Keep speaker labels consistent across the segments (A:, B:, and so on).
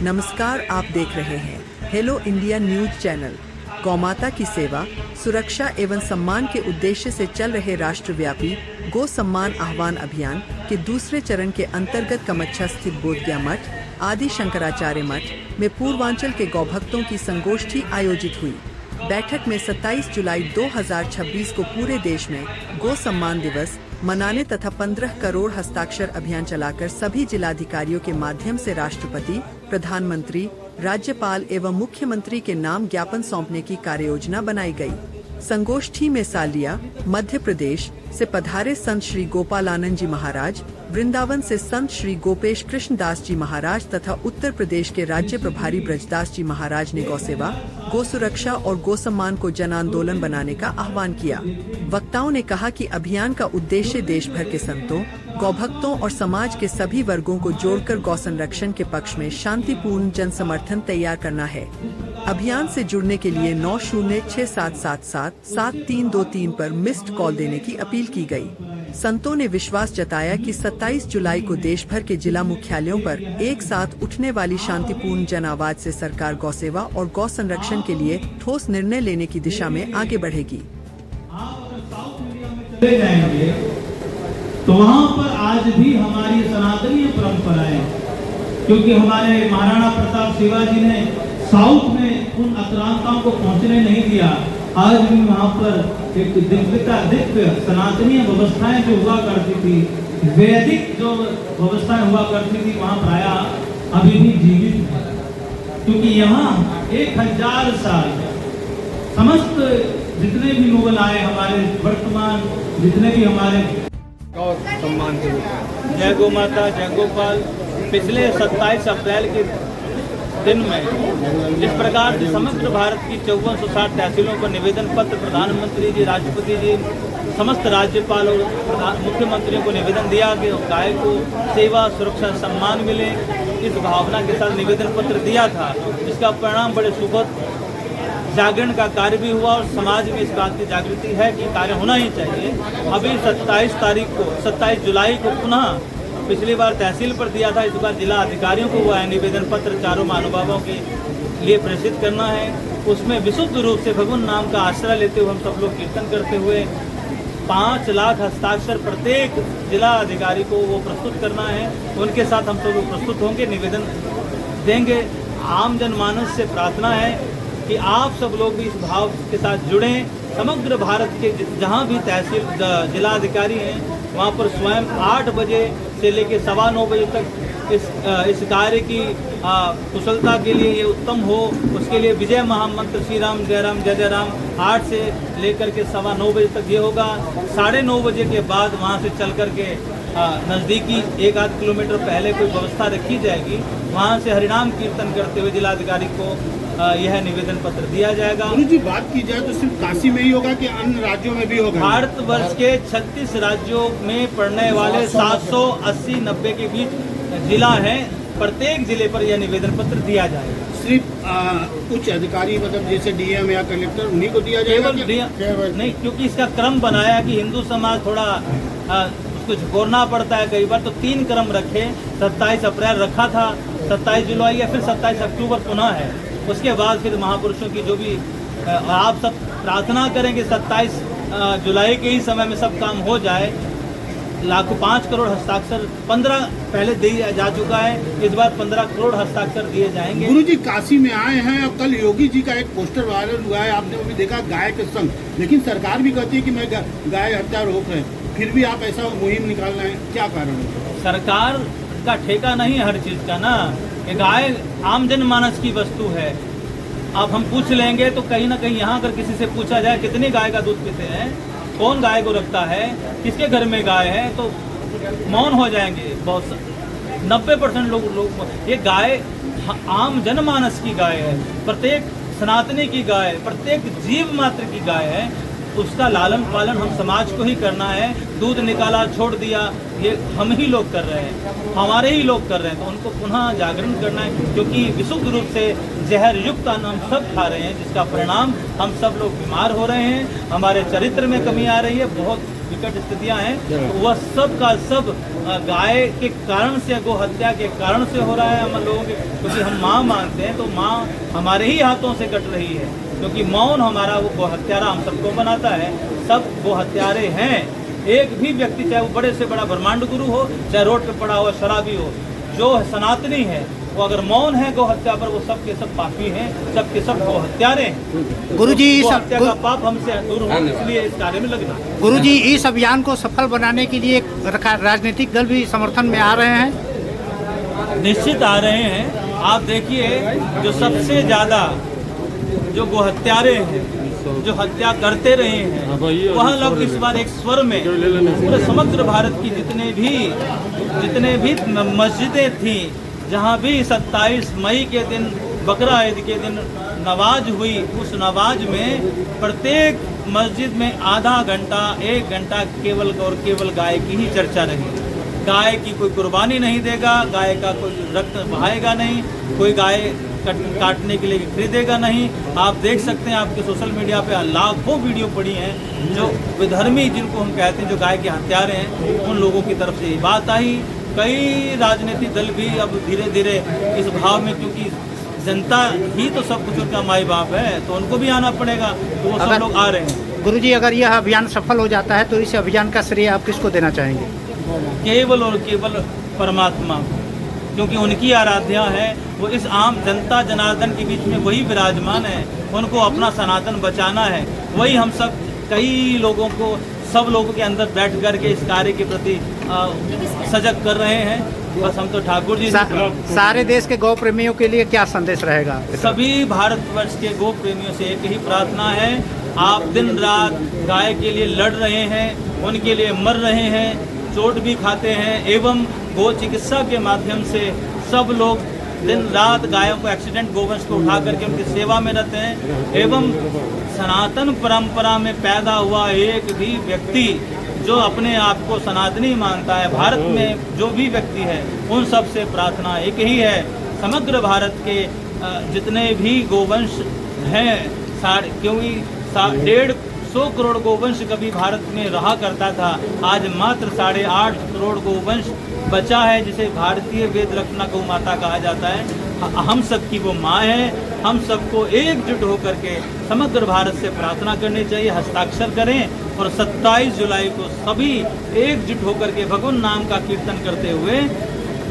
A: नमस्कार, आप देख रहे हैं हेलो इंडिया न्यूज चैनल। गौमाता की सेवा, सुरक्षा एवं सम्मान के उद्देश्य से चल रहे राष्ट्रव्यापी गौ सम्मान आह्वान अभियान के दूसरे चरण के अंतर्गत कमच्छा स्थित बोधगया मठ आदि शंकराचार्य मठ में पूर्वांचल के गौभक्तों की संगोष्ठी आयोजित हुई। बैठक में 27 जुलाई 2026 को पूरे देश में गौ सम्मान दिवस मनाने तथा 15 करोड़ हस्ताक्षर अभियान चलाकर सभी जिलाधिकारियों के माध्यम से राष्ट्रपति, प्रधानमंत्री, राज्यपाल एवं मुख्यमंत्री के नाम ज्ञापन सौंपने की कार्ययोजना बनाई गई। संगोष्ठी में सालिया, मध्य प्रदेश से पधारे संत श्री गोपालानंद जी महाराज, वृंदावन से संत श्री गोपेश कृष्ण दास जी महाराज तथा उत्तर प्रदेश के राज्य प्रभारी ब्रजदास जी महाराज ने गौसेवा, गौ सुरक्षा और गौ सम्मान को जन आंदोलन बनाने का आह्वान किया। वक्ताओं ने कहा कि अभियान का उद्देश्य देश भर के संतों, गौभक्तों और समाज के सभी वर्गों को जोड़कर गौ संरक्षण के पक्ष में शांतिपूर्ण जन समर्थन तैयार करना है। अभियान से जुड़ने के लिए 9067777323 पर मिस्ड कॉल देने की अपील की गई। संतों ने विश्वास जताया कि 27 जुलाई को देश भर के जिला मुख्यालयों पर एक साथ उठने वाली शांतिपूर्ण जन आवाज से सरकार गौसेवा और गौ संरक्षण के लिए ठोस निर्णय लेने की दिशा में आगे बढ़ेगी।
B: तो वहाँ पर आज भी हमारी सनातनीय परंपराएं, क्योंकि हमारे महाराणा प्रताप शिवाजी ने साउथ में उन आक्रांताओं को पहुंचने नहीं दिया। आज भी वहाँ पर एक दिव्य सनातनीय व्यवस्थाएं जो हुआ करती थी, वैदिक जो व्यवस्थाएं हुआ करती थी, वहाँ प्रायः अभी भी जीवित है। क्योंकि यहाँ 1000 साल समस्त जितने भी मुगल आए, हमारे वर्तमान जितने भी हमारे
C: और सम्मान के रूप में
B: जय गौ माता, जय गोपाल। पिछले 27 अप्रैल के दिन में जिस प्रकार से समग्र भारत की 5460 तहसीलों को निवेदन पत्र प्रधानमंत्री जी, राष्ट्रपति जी, समस्त राज्यपाल और मुख्यमंत्रियों को निवेदन दिया कि गाय को सेवा, सुरक्षा, सम्मान मिले, इस भावना के साथ निवेदन पत्र दिया था, जिसका परिणाम बड़े सुखद जागरण का कार्य भी हुआ और समाज में इस बात की जागृति है कि कार्य होना ही चाहिए। अभी 27 जुलाई को पुनः पिछली बार तहसील पर दिया था, इस बार जिला अधिकारियों को हुआ है निवेदन पत्र चारों महानुभावों के लिए प्रेषित करना है। उसमें विशुद्ध रूप से भगवान नाम का आश्रय लेते हुए हम सब लोग कीर्तन करते हुए 5 लाख हस्ताक्षर प्रत्येक जिला अधिकारी को वो प्रस्तुत करना है। उनके साथ हम सब लोग प्रस्तुत होंगे, निवेदन देंगे। आम जनमानस से प्रार्थना है कि आप सब लोग भी इस भाव के साथ जुड़ें। समग्र भारत के जहाँ भी तहसील जिलाधिकारी हैं, वहाँ पर स्वयं 8 बजे से लेकर 9:15 बजे तक इस कार्य की कुशलता के लिए ये उत्तम हो, उसके लिए विजय महामंत्र श्री राम जय राम जय जय राम 8 से लेकर के 9:15 बजे तक ये होगा। 9:30 बजे के बाद वहाँ से चल कर के नज़दीकी 1-8 किलोमीटर पहले कोई व्यवस्था रखी जाएगी, वहाँ से हरिनाम कीर्तन करते हुए जिलाधिकारी को यह निवेदन पत्र दिया जाएगा।
C: गुरु जी, बात की जाए तो सिर्फ काशी में ही होगा कि अन्य राज्यों में भी होगा?
B: भारतवर्ष के 36 राज्यों में पड़ने वाले 780-90 के बीच जिला हैं, प्रत्येक जिले पर यह निवेदन पत्र दिया जाएगा।
C: सिर्फ उच्च अधिकारी मतलब जैसे डीएम या कलेक्टर उन्हीं को दिया जाएगा?
B: केवल नहीं, क्योंकि इसका क्रम बनाया कि हिंदू समाज थोड़ा उसको झकोरना पड़ता है कई बार, तो 3 क्रम रखे। 27 अप्रैल रखा था, 27 जुलाई या फिर 27 अक्टूबर पुनः है। उसके बाद फिर महापुरुषों की जो भी आप सब प्रार्थना करेंगे 27 जुलाई के ही समय में सब काम हो जाए। 5 करोड़ हस्ताक्षर 15 पहले दिया जा चुका है, इस बार 15 करोड़ हस्ताक्षर दिए जाएंगे।
C: गुरु जी काशी में आए हैं और कल योगी जी का एक पोस्टर वायरल हुआ है, आपने वो भी देखा, गाय के संग, लेकिन सरकार भी कहती है कि मैं गाय हत्या रोक रहे हैं, फिर भी आप ऐसा मुहिम निकाल रहे हैं, क्या कारण है?
B: सरकार का ठेका नहीं है हर चीज का ना, ये गाय आम जनमानस की वस्तु है। अब हम पूछ लेंगे तो कहीं ना कहीं यहाँ अगर किसी से पूछा जाए कितनी गाय का दूध पीते हैं, कौन गाय को रखता है, किसके घर में गाय है, तो मौन हो जाएंगे बहुत 90% लोग। ये गाय आम जनमानस की गाय है, प्रत्येक सनातनी की गाय, प्रत्येक जीव मात्र की गाय है। उसका लालन पालन हम समाज को ही करना है। दूध निकाला छोड़ दिया, ये हम ही लोग कर रहे हैं, हमारे ही लोग कर रहे हैं, तो उनको पुनः जागरण करना है। क्योंकि विशुद्ध रूप से जहर युक्त अन्न हम सब खा रहे हैं, जिसका परिणाम हम सब लोग बीमार हो रहे हैं, हमारे चरित्र में कमी आ रही है, बहुत विकट स्थितियां हैं, वह सब का सब गाय के कारण से, गो हत्या के कारण से हो रहा है हम लोगों के, क्योंकि हम माँ मानते हैं तो माँ हमारे ही हाथों से कट रही है, क्योंकि मौन हमारा वो गो हत्यारा हम सबको बनाता है। सब गो हत्यारे हैं। एक भी व्यक्ति, चाहे वो बड़े से बड़ा ब्रह्मांड गुरु हो, चाहे रोड पे पड़ा हुआ शराबी हो, जो सनातनी है वो अगर मौन है गो हत्या पर, वो सब के सब पापी हैं, सब के सब गो हत्यारे हैं।
D: गुरुजी,
B: गो हत्या का पाप हमसे दूर हो, इसलिए इस कार्य में लगना।
D: गुरुजी, इस अभियान को सफल बनाने के लिए राजनीतिक दल भी समर्थन में आ रहे हैं?
B: निश्चित आ रहे हैं। आप देखिए, जो सबसे ज्यादा जो गो हत्यारे हैं, जो हत्या करते रहे हैं, वह लोग इस बार एक स्वर में पूरे समग्र भारत की जितने भी मस्जिदें थी, जहाँ भी 27 मई के दिन, बकरा ईद के दिन नमाज हुई, उस नमाज में प्रत्येक मस्जिद में आधा घंटा 1 घंटा केवल और केवल गाय की ही चर्चा रही। गाय की कोई कुर्बानी नहीं देगा, गाय का कोई रक्त बहाएगा नहीं, कोई गाय काटने के लिए खरीदेगा नहीं। आप देख सकते हैं, आपके सोशल मीडिया पे लाखों वीडियो पड़ी हैं, जो विधर्मी जिनको हम कहते हैं, जो गाय के हत्यारे हैं, उन लोगों की तरफ से ये बात आई। कई राजनीतिक दल भी अब धीरे धीरे इस भाव में, क्योंकि जनता ही तो सब कुछ उनका माई बाप है, तो उनको भी आना पड़ेगा, तो वो सब लोग आ रहे हैं।
D: गुरुजी, अगर यह अभियान सफल हो जाता है तो इस अभियान का श्रेय आप किसको देना चाहेंगे?
B: केवल और केवल परमात्मा को, क्योंकि उनकी आराध्या है। वो इस आम जनता जनार्दन के बीच में वही विराजमान है, उनको अपना सनातन बचाना है। वही हम सब कई लोगों को, सब लोगों के अंदर बैठ करके इस कार्य के प्रति सजग कर रहे हैं। बस हम तो ठाकुर जी
D: सारे देश के गौ प्रेमियों के लिए क्या संदेश रहेगा?
B: सभी भारतवर्ष के गो प्रेमियों से एक ही प्रार्थना है, आप दिन रात गाय के लिए लड़ रहे हैं, उनके लिए मर रहे हैं, चोट भी खाते हैं, एवं गो चिकित्सा के माध्यम से सब लोग दिन रात गायों को, एक्सीडेंट गोवंश को उठा करके उनकी सेवा में रहते हैं। एवं सनातन परंपरा में पैदा हुआ एक भी व्यक्ति जो अपने आप को सनातनी मानता है, भारत में जो भी व्यक्ति है, उन सब से प्रार्थना एक ही है, समग्र भारत के जितने भी गोवंश हैं, क्योंकि 150 करोड़ गोवंश कभी भारत में रहा करता था, आज मात्र 8.5 करोड़ गोवंश बचा है, जिसे भारतीय वेद रत्ना गौ माता कहा जाता है। हम सब की वो माँ है। हम सबको एकजुट होकर के समग्र भारत से प्रार्थना करनी चाहिए, हस्ताक्षर करें और 27 जुलाई को सभी एकजुट होकर के भगवान नाम का कीर्तन करते हुए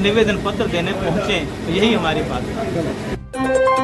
B: निवेदन पत्र देने पहुँचें। तो यही हमारी बात है।